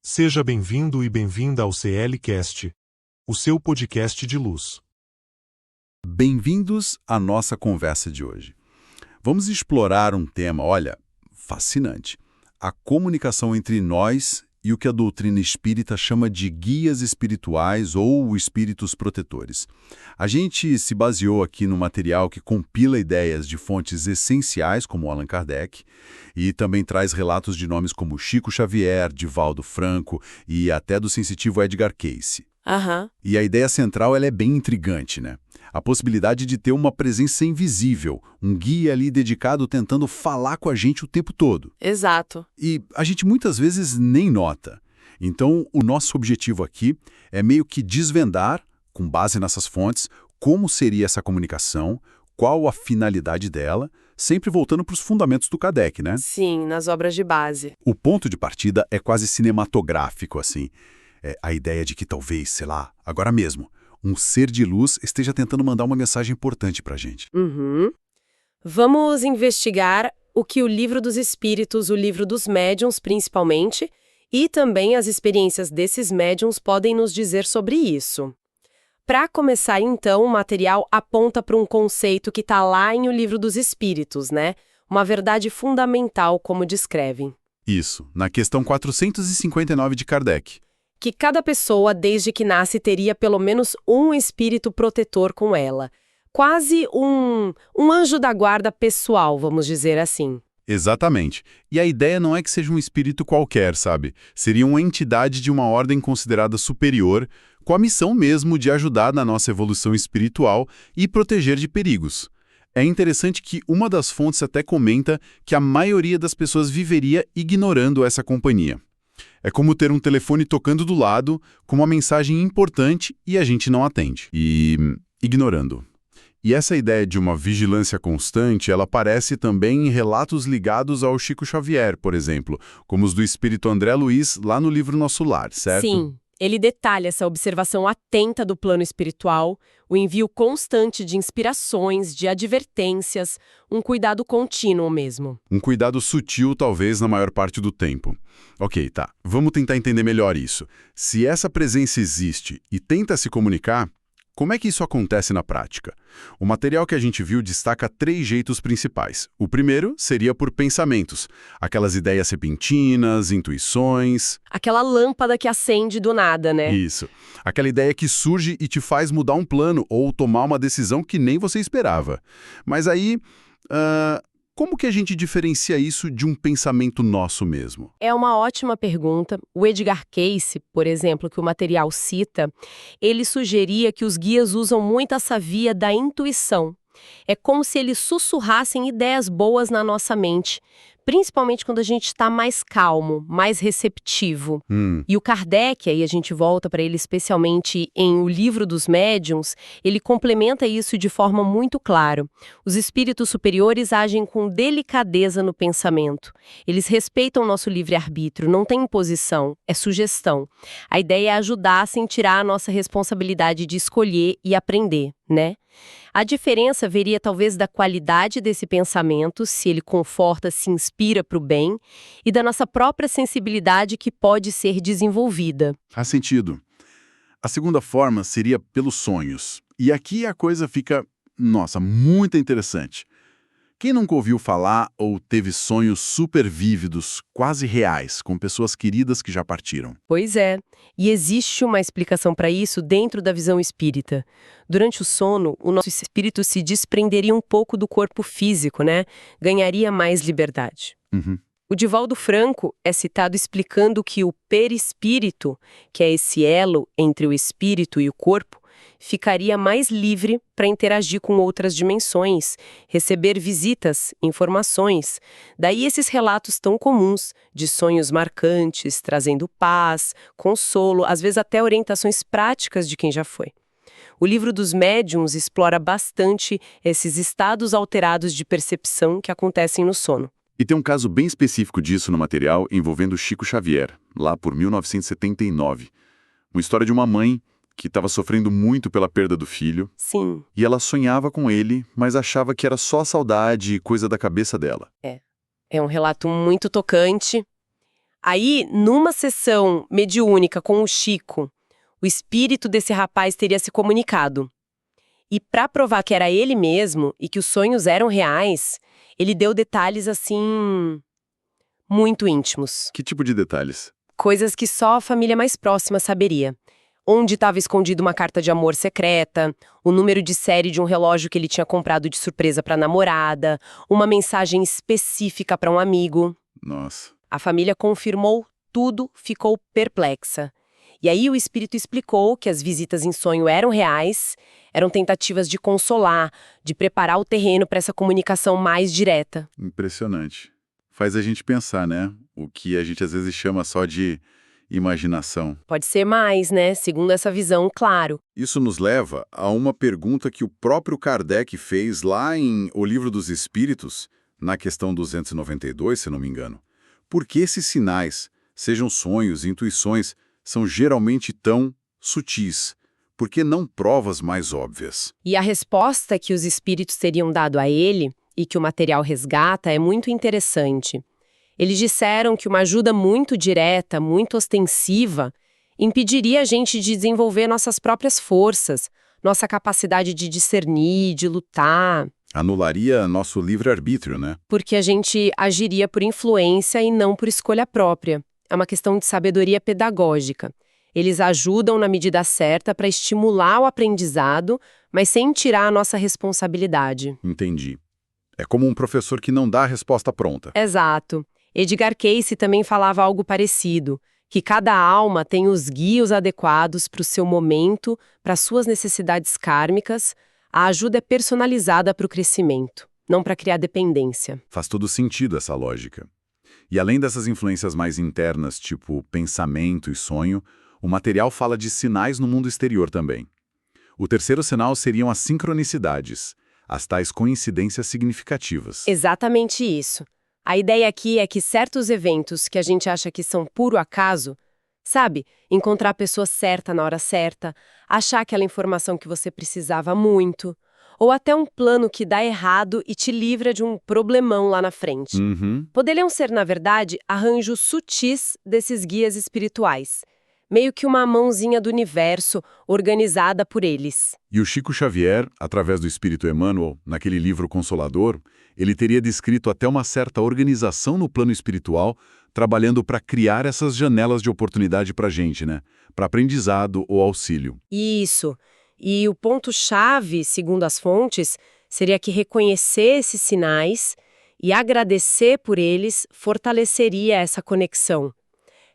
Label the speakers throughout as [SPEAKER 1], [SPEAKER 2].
[SPEAKER 1] Seja bem-vindo e bem-vinda ao CLcast, o seu podcast de luz.
[SPEAKER 2] Bem-vindos à nossa conversa de hoje. Vamos explorar um tema, olha, fascinante. A comunicação entre nós e o que a doutrina espírita chama de guias espirituais ou espíritos protetores. A gente se baseou aqui no material que compila ideias de fontes essenciais, como Allan Kardec, e também traz relatos de nomes como Chico Xavier, Divaldo Franco e até do sensitivo Edgar Cayce. E a ideia central ela é bem intrigante, né? A possibilidade de ter uma presença invisível, um guia ali dedicado tentando falar com a gente o tempo todo.
[SPEAKER 3] Exato.
[SPEAKER 2] E a gente muitas vezes nem nota. Então, o nosso objetivo aqui é meio que desvendar, com base nessas fontes, como seria essa comunicação, qual a finalidade dela, sempre voltando para os fundamentos do Kardec, né?
[SPEAKER 3] Sim, nas obras de base.
[SPEAKER 2] O ponto de partida é quase cinematográfico, assim. É a ideia de que talvez, sei lá, agora mesmo, um ser de luz esteja tentando mandar uma mensagem importante pra gente.
[SPEAKER 3] Vamos investigar o que o Livro dos Espíritos, o Livro dos Médiuns principalmente, e também as experiências desses médiuns podem nos dizer sobre isso. Para começar, então, o material aponta para um conceito que está lá em O Livro dos Espíritos, né? Uma verdade fundamental, como descrevem.
[SPEAKER 2] Isso, na questão 459 de Kardec.
[SPEAKER 3] Que cada pessoa, desde que nasce, teria pelo menos um espírito protetor com ela. Quase um anjo da guarda pessoal, vamos dizer assim.
[SPEAKER 2] Exatamente. E a ideia não é que seja um espírito qualquer, sabe? Seria uma entidade de uma ordem considerada superior, com a missão mesmo de ajudar na nossa evolução espiritual e proteger de perigos. É interessante que uma das fontes até comenta que a maioria das pessoas viveria ignorando essa companhia. É como ter um telefone tocando do lado, com uma mensagem importante e a gente não atende. Ignorando. E essa ideia de uma vigilância constante, ela aparece também em relatos ligados ao Chico Xavier, por exemplo, como os do espírito André Luiz, lá no livro Nosso Lar, certo?
[SPEAKER 3] Sim, ele detalha essa observação atenta do plano espiritual, o envio constante de inspirações, de advertências, um cuidado contínuo mesmo.
[SPEAKER 2] Um cuidado sutil, talvez, na maior parte do tempo. Ok, tá. Vamos tentar entender melhor isso. Se essa presença existe e tenta se comunicar, como é que isso acontece na prática? O material que a gente viu destaca 3 jeitos principais. O primeiro seria por pensamentos, aquelas ideias repentinas, intuições...
[SPEAKER 3] Aquela lâmpada que acende do nada, né?
[SPEAKER 2] Isso. Aquela ideia que surge e te faz mudar um plano ou tomar uma decisão que nem você esperava. Mas aí... como que a gente diferencia isso de um pensamento nosso mesmo?
[SPEAKER 3] É uma ótima pergunta. O Edgar Cayce, por exemplo, que o material cita, ele sugeria que os guias usam muito essa via da intuição. É como se eles sussurrassem ideias boas na nossa mente, principalmente quando a gente está mais calmo, mais receptivo. E o Kardec, aí a gente volta para ele especialmente em O Livro dos Médiuns, ele complementa isso de forma muito clara. Os espíritos superiores agem com delicadeza no pensamento. Eles respeitam o nosso livre-arbítrio, não tem imposição, é sugestão. A ideia é ajudar sem tirar a nossa responsabilidade de escolher e aprender, né? A diferença veria talvez da qualidade desse pensamento, se ele conforta, se inspira para o bem, e da nossa própria sensibilidade que pode ser desenvolvida.
[SPEAKER 2] Faz sentido. A segunda forma seria pelos sonhos. E aqui a coisa fica, nossa, muito interessante. Quem nunca ouviu falar ou teve sonhos super vívidos, quase reais, com pessoas queridas que já partiram?
[SPEAKER 3] Pois é, e existe uma explicação para isso dentro da visão espírita. Durante o sono, o nosso espírito se desprenderia um pouco do corpo físico, né? Ganharia mais liberdade. O Divaldo Franco é citado explicando que o perispírito, que é esse elo entre o espírito e o corpo, ficaria mais livre para interagir com outras dimensões, receber visitas, informações. Daí esses relatos tão comuns de sonhos marcantes, trazendo paz, consolo, às vezes até orientações práticas de quem já foi. O Livro dos Médiuns explora bastante esses estados alterados de percepção que acontecem no sono.
[SPEAKER 2] E tem um caso bem específico disso no material envolvendo Chico Xavier, lá por 1979. Uma história de uma mãe que estava sofrendo muito pela perda do filho.
[SPEAKER 3] Sim.
[SPEAKER 2] E ela sonhava com ele, mas achava que era só saudade e coisa da cabeça dela.
[SPEAKER 3] É um relato muito tocante. Aí, numa sessão mediúnica com o Chico, o espírito desse rapaz teria se comunicado. E para provar que era ele mesmo e que os sonhos eram reais, ele deu detalhes assim muito íntimos.
[SPEAKER 2] Que tipo de detalhes?
[SPEAKER 3] Coisas que só a família mais próxima saberia. Onde estava escondida uma carta de amor secreta, o número de série de um relógio que ele tinha comprado de surpresa para a namorada, uma mensagem específica para um amigo.
[SPEAKER 2] Nossa.
[SPEAKER 3] A família confirmou tudo, ficou perplexa. E aí o espírito explicou que as visitas em sonho eram reais, eram tentativas de consolar, de preparar o terreno para essa comunicação mais direta.
[SPEAKER 2] Impressionante. Faz a gente pensar, né? O que a gente às vezes chama só de imaginação.
[SPEAKER 3] Pode ser mais, né? Segundo essa visão, claro.
[SPEAKER 2] Isso nos leva a uma pergunta que o próprio Kardec fez lá em O Livro dos Espíritos, na questão 292, se não me engano. Por que esses sinais, sejam sonhos, intuições, são geralmente tão sutis? Por que não provas mais óbvias?
[SPEAKER 3] E a resposta que os espíritos teriam dado a ele, e que o material resgata, é muito interessante. Eles disseram que uma ajuda muito direta, muito ostensiva, impediria a gente de desenvolver nossas próprias forças, nossa capacidade de discernir, de lutar.
[SPEAKER 2] Anularia nosso livre-arbítrio, né?
[SPEAKER 3] Porque a gente agiria por influência e não por escolha própria. É uma questão de sabedoria pedagógica. Eles ajudam na medida certa para estimular o aprendizado, mas sem tirar a nossa responsabilidade.
[SPEAKER 2] Entendi. É como um professor que não dá a resposta pronta.
[SPEAKER 3] Exato. Edgar Cayce também falava algo parecido, que cada alma tem os guias adequados para o seu momento, para suas necessidades kármicas. A ajuda é personalizada para o crescimento, não para criar dependência.
[SPEAKER 2] Faz todo sentido essa lógica. E além dessas influências mais internas, tipo pensamento e sonho, o material fala de sinais no mundo exterior também. O terceiro sinal seriam as sincronicidades, as tais coincidências significativas.
[SPEAKER 3] Exatamente isso. A ideia aqui é que certos eventos que a gente acha que são puro acaso, sabe? Encontrar a pessoa certa na hora certa, achar aquela informação que você precisava muito, ou até um plano que dá errado e te livra de um problemão lá na frente. Poderiam ser, na verdade, arranjos sutis desses guias espirituais. Meio que uma mãozinha do universo organizada por eles.
[SPEAKER 2] E o Chico Xavier, através do Espírito Emmanuel, naquele livro Consolador, ele teria descrito até uma certa organização no plano espiritual, trabalhando para criar essas janelas de oportunidade para a gente, né? Para aprendizado ou auxílio.
[SPEAKER 3] Isso. E o ponto-chave, segundo as fontes, seria que reconhecer esses sinais e agradecer por eles fortaleceria essa conexão.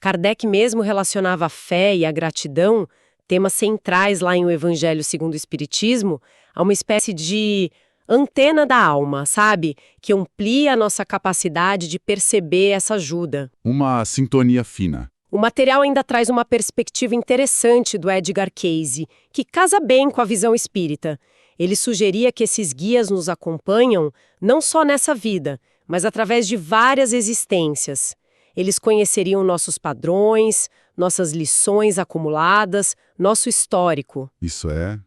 [SPEAKER 3] Kardec mesmo relacionava a fé e a gratidão, temas centrais lá em O Evangelho segundo o Espiritismo, a uma espécie de antena da alma, sabe? Que amplia a nossa capacidade de perceber essa ajuda.
[SPEAKER 2] Uma sintonia fina.
[SPEAKER 3] O material ainda traz uma perspectiva interessante do Edgar Cayce, que casa bem com a visão espírita. Ele sugeria que esses guias nos acompanham não só nessa vida, mas através de várias existências. Eles conheceriam nossos padrões, nossas lições acumuladas, nosso histórico.
[SPEAKER 2] Isso é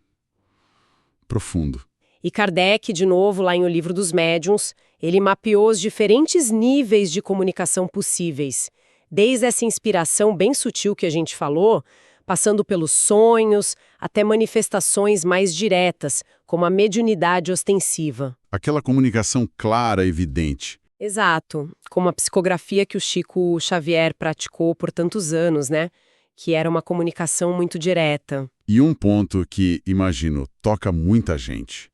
[SPEAKER 2] profundo.
[SPEAKER 3] E Kardec, de novo, lá em O Livro dos Médiuns, ele mapeou os diferentes níveis de comunicação possíveis. Desde essa inspiração bem sutil que a gente falou, passando pelos sonhos, até manifestações mais diretas, como a mediunidade ostensiva.
[SPEAKER 2] Aquela comunicação clara, evidente.
[SPEAKER 3] Exato, como a psicografia que o Chico Xavier praticou por tantos anos, né? Que era uma comunicação muito direta.
[SPEAKER 2] E um ponto que, imagino, toca muita gente.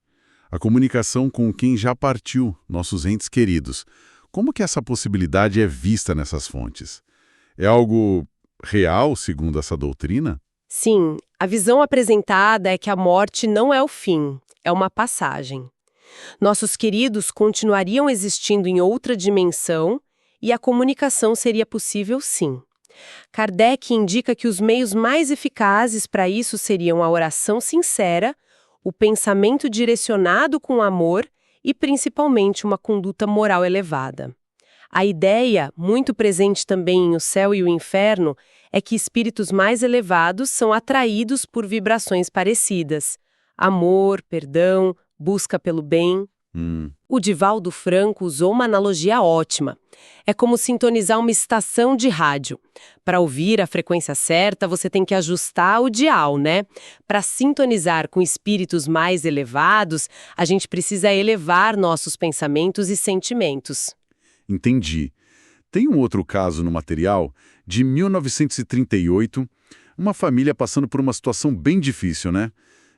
[SPEAKER 2] A comunicação com quem já partiu, nossos entes queridos. Como que essa possibilidade é vista nessas fontes? É algo real, segundo essa doutrina?
[SPEAKER 3] Sim, a visão apresentada é que a morte não é o fim, é uma passagem. Nossos queridos continuariam existindo em outra dimensão e a comunicação seria possível sim. Kardec indica que os meios mais eficazes para isso seriam a oração sincera, o pensamento direcionado com amor e principalmente uma conduta moral elevada. A ideia, muito presente também em O Céu e o Inferno, é que espíritos mais elevados são atraídos por vibrações parecidas. Amor, perdão, busca pelo bem. O Divaldo Franco usou uma analogia ótima. É como sintonizar uma estação de rádio. Para ouvir a frequência certa, você tem que ajustar o dial, né? Para sintonizar com espíritos mais elevados, a gente precisa elevar nossos pensamentos e sentimentos.
[SPEAKER 2] Entendi. Tem um outro caso no material, de 1938, uma família passando por uma situação bem difícil, né?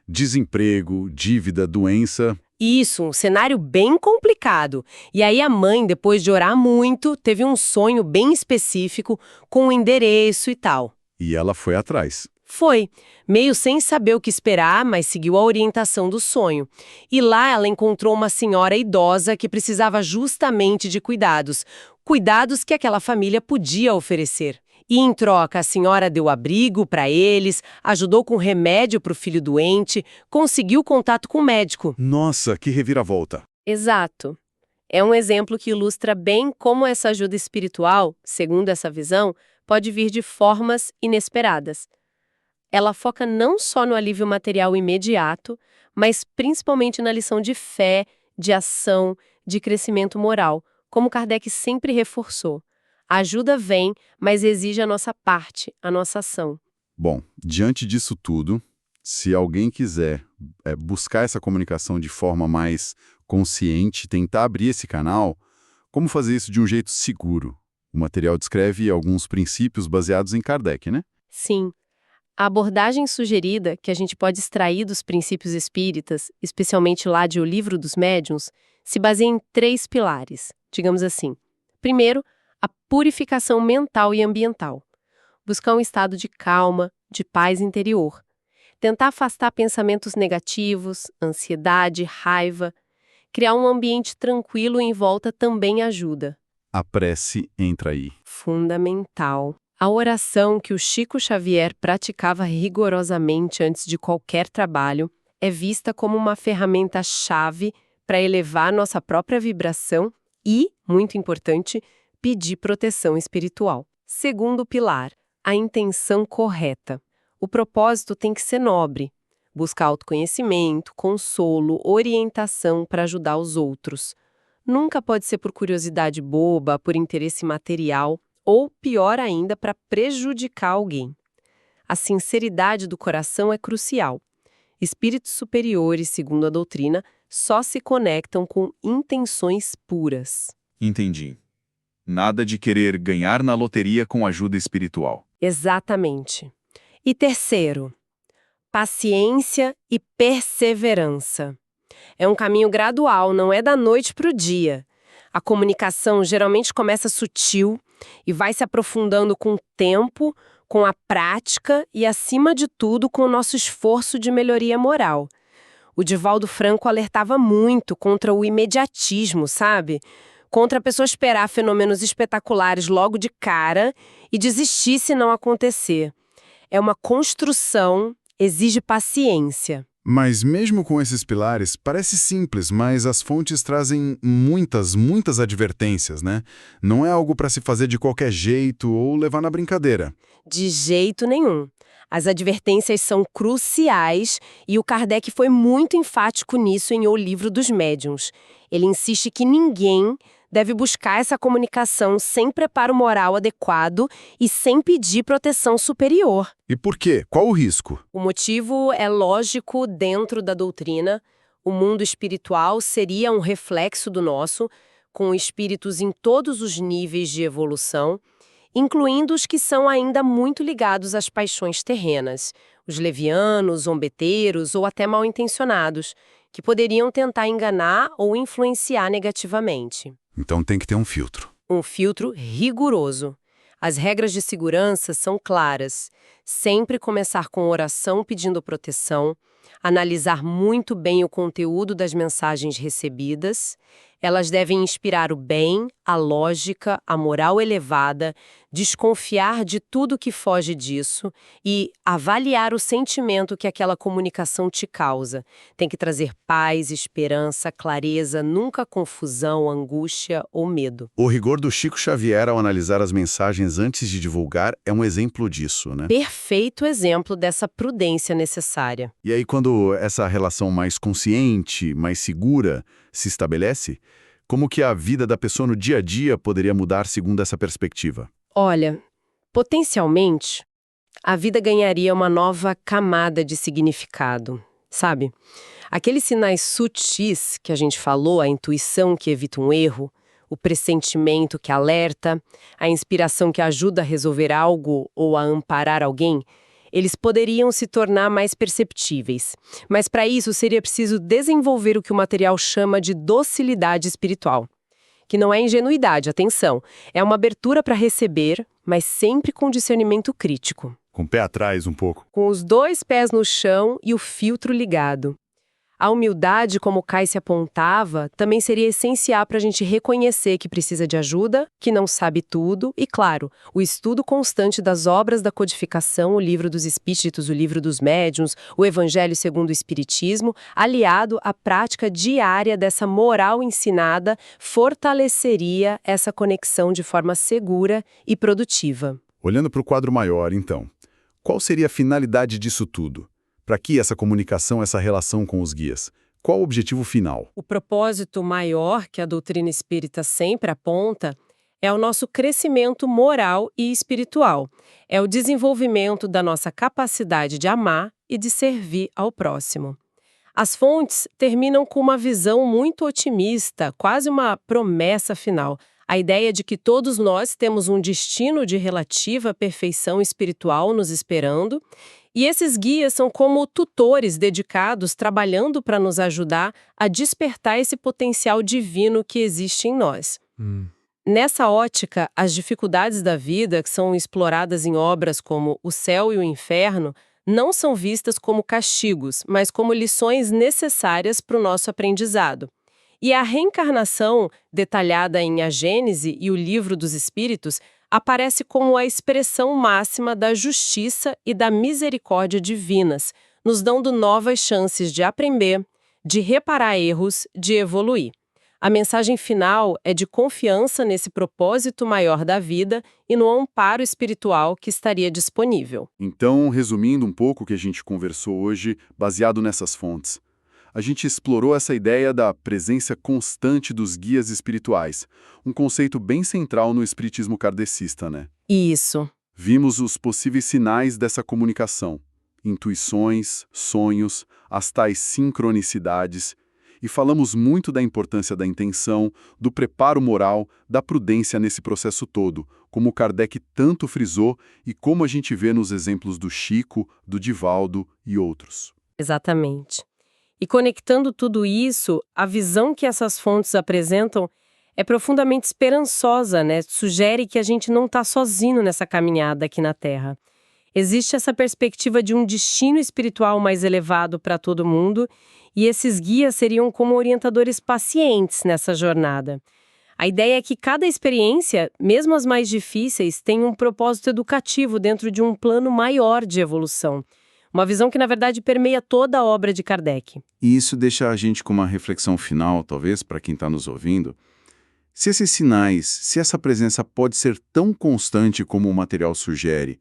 [SPEAKER 2] Desemprego, dívida, doença.
[SPEAKER 3] Isso, um cenário bem complicado. E aí a mãe, depois de orar muito, teve um sonho bem específico, com um endereço e tal.
[SPEAKER 2] E ela foi atrás.
[SPEAKER 3] Foi, meio sem saber o que esperar, mas seguiu a orientação do sonho. E lá ela encontrou uma senhora idosa que precisava justamente de cuidados. Cuidados que aquela família podia oferecer. E em troca, a senhora deu abrigo para eles, ajudou com remédio para o filho doente, conseguiu contato com o médico.
[SPEAKER 2] Nossa, que reviravolta.
[SPEAKER 3] Exato. É um exemplo que ilustra bem como essa ajuda espiritual, segundo essa visão, pode vir de formas inesperadas. Ela foca não só no alívio material imediato, mas principalmente na lição de fé, de ação, de crescimento moral, como Kardec sempre reforçou. A ajuda vem, mas exige a nossa parte, a nossa ação.
[SPEAKER 2] Bom, diante disso tudo, se alguém quiser buscar essa comunicação de forma mais consciente, tentar abrir esse canal, como fazer isso de um jeito seguro? O material descreve alguns princípios baseados em Kardec, né?
[SPEAKER 3] Sim. A abordagem sugerida, que a gente pode extrair dos princípios espíritas, especialmente lá de O Livro dos Médiuns, se baseia em 3 pilares, digamos assim. Primeiro, a purificação mental e ambiental. Buscar um estado de calma, de paz interior. Tentar afastar pensamentos negativos, ansiedade, raiva. Criar um ambiente tranquilo em volta também ajuda.
[SPEAKER 2] A prece entra aí.
[SPEAKER 3] Fundamental. A oração que o Chico Xavier praticava rigorosamente antes de qualquer trabalho é vista como uma ferramenta-chave para elevar nossa própria vibração e, muito importante, pedir proteção espiritual. Segundo pilar, a intenção correta. O propósito tem que ser nobre. Buscar autoconhecimento, consolo, orientação para ajudar os outros. Nunca pode ser por curiosidade boba, por interesse material ou, pior ainda, para prejudicar alguém. A sinceridade do coração é crucial. Espíritos superiores, segundo a doutrina, só se conectam com intenções puras.
[SPEAKER 4] Entendi. Nada de querer ganhar na loteria com ajuda espiritual.
[SPEAKER 3] Exatamente. E terceiro, paciência e perseverança. É um caminho gradual, não é da noite para o dia. A comunicação geralmente começa sutil e vai se aprofundando com o tempo, com a prática e, acima de tudo, com o nosso esforço de melhoria moral. O Divaldo Franco alertava muito contra o imediatismo, sabe? Contra a pessoa esperar fenômenos espetaculares logo de cara e desistir se não acontecer. É uma construção, exige paciência.
[SPEAKER 2] Mas mesmo com esses pilares, parece simples, mas as fontes trazem muitas advertências, né? Não é algo para se fazer de qualquer jeito ou levar na brincadeira.
[SPEAKER 3] De jeito nenhum. As advertências são cruciais e o Kardec foi muito enfático nisso em O Livro dos Médiuns. Ele insiste que ninguém deve buscar essa comunicação sem preparo moral adequado e sem pedir proteção superior.
[SPEAKER 2] E por quê? Qual o risco?
[SPEAKER 3] O motivo é lógico dentro da doutrina. O mundo espiritual seria um reflexo do nosso, com espíritos em todos os níveis de evolução, incluindo os que são ainda muito ligados às paixões terrenas, os levianos, zombeteiros ou até mal-intencionados, que poderiam tentar enganar ou influenciar negativamente.
[SPEAKER 2] Então tem que ter um filtro.
[SPEAKER 3] Um filtro rigoroso. As regras de segurança são claras. Sempre começar com oração pedindo proteção, analisar muito bem o conteúdo das mensagens recebidas. Elas devem inspirar o bem, a lógica, a moral elevada, desconfiar de tudo que foge disso e avaliar o sentimento que aquela comunicação te causa. Tem que trazer paz, esperança, clareza, nunca confusão, angústia ou medo.
[SPEAKER 2] O rigor do Chico Xavier ao analisar as mensagens antes de divulgar é um exemplo disso, né?
[SPEAKER 3] Perfeito exemplo dessa prudência necessária.
[SPEAKER 2] E aí, quando essa relação mais consciente, mais segura se estabelece, como que a vida da pessoa no dia a dia poderia mudar segundo essa perspectiva?
[SPEAKER 3] Olha, potencialmente, a vida ganharia uma nova camada de significado, sabe? Aqueles sinais sutis que a gente falou, a intuição que evita um erro, o pressentimento que alerta, a inspiração que ajuda a resolver algo ou a amparar alguém, eles poderiam se tornar mais perceptíveis. Mas para isso seria preciso desenvolver o que o material chama de docilidade espiritual. Que não é ingenuidade, atenção, é uma abertura para receber, mas sempre com discernimento crítico.
[SPEAKER 2] Com o pé atrás um pouco.
[SPEAKER 3] Com os 2 pés no chão e o filtro ligado. A humildade, como o Kai se apontava, também seria essencial para a gente reconhecer que precisa de ajuda, que não sabe tudo e, claro, o estudo constante das obras da codificação, o Livro dos Espíritos, o Livro dos Médiuns, o Evangelho segundo o Espiritismo, aliado à prática diária dessa moral ensinada, fortaleceria essa conexão de forma segura e produtiva.
[SPEAKER 2] Olhando para o quadro maior, então, qual seria a finalidade disso tudo? Para que essa comunicação, essa relação com os guias? Qual o objetivo final?
[SPEAKER 3] O propósito maior que a doutrina espírita sempre aponta é o nosso crescimento moral e espiritual. É o desenvolvimento da nossa capacidade de amar e de servir ao próximo. As fontes terminam com uma visão muito otimista, quase uma promessa final. A ideia de que todos nós temos um destino de relativa perfeição espiritual nos esperando, e esses guias são como tutores dedicados trabalhando para nos ajudar a despertar esse potencial divino que existe em nós. Nessa ótica, as dificuldades da vida, que são exploradas em obras como O Céu e o Inferno, não são vistas como castigos, mas como lições necessárias para o nosso aprendizado. E a reencarnação, detalhada em A Gênese e o Livro dos Espíritos, aparece como a expressão máxima da justiça e da misericórdia divinas, nos dando novas chances de aprender, de reparar erros, de evoluir. A mensagem final é de confiança nesse propósito maior da vida e no amparo espiritual que estaria disponível.
[SPEAKER 2] Então, resumindo um pouco o que a gente conversou hoje, baseado nessas fontes, a gente explorou essa ideia da presença constante dos guias espirituais, um conceito bem central no espiritismo kardecista, né?
[SPEAKER 3] Isso.
[SPEAKER 2] Vimos os possíveis sinais dessa comunicação, intuições, sonhos, as tais sincronicidades, e falamos muito da importância da intenção, do preparo moral, da prudência nesse processo todo, como Kardec tanto frisou e como a gente vê nos exemplos do Chico, do Divaldo e outros.
[SPEAKER 3] Exatamente. E conectando tudo isso, a visão que essas fontes apresentam é profundamente esperançosa, né? Sugere que a gente não está sozinho nessa caminhada aqui na Terra. Existe essa perspectiva de um destino espiritual mais elevado para todo mundo, e esses guias seriam como orientadores pacientes nessa jornada. A ideia é que cada experiência, mesmo as mais difíceis, tem um propósito educativo dentro de um plano maior de evolução. Uma visão que, na verdade, permeia toda a obra de Kardec.
[SPEAKER 4] E isso deixa a gente com uma reflexão final, talvez, para quem está nos ouvindo. Se esses sinais, se essa presença pode ser tão constante como o material sugere,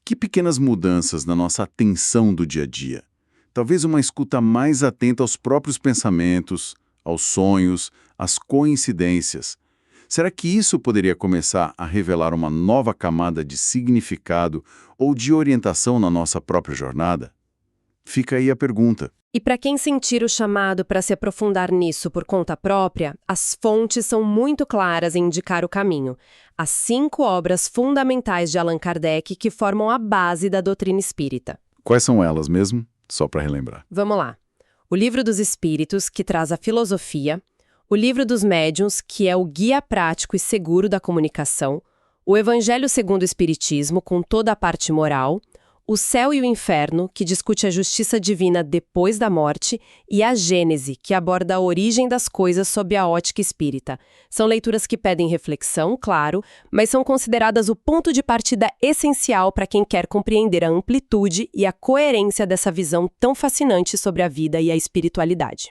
[SPEAKER 4] que pequenas mudanças na nossa atenção do dia a dia? Talvez uma escuta mais atenta aos próprios pensamentos, aos sonhos, às coincidências. Será que isso poderia começar a revelar uma nova camada de significado ou de orientação na nossa própria jornada? Fica aí a pergunta.
[SPEAKER 3] E para quem sentir o chamado para se aprofundar nisso por conta própria, as fontes são muito claras em indicar o caminho. As 5 obras fundamentais de Allan Kardec que formam a base da doutrina espírita.
[SPEAKER 2] Quais são elas mesmo? Só para relembrar.
[SPEAKER 3] Vamos lá. O Livro dos Espíritos, que traz a filosofia. O Livro dos Médiuns, que é o guia prático e seguro da comunicação. O Evangelho segundo o Espiritismo, com toda a parte moral. O Céu e o Inferno, que discute a justiça divina depois da morte, e a Gênese, que aborda a origem das coisas sob a ótica espírita. São leituras que pedem reflexão, claro, mas são consideradas o ponto de partida essencial para quem quer compreender a amplitude e a coerência dessa visão tão fascinante sobre a vida e a espiritualidade.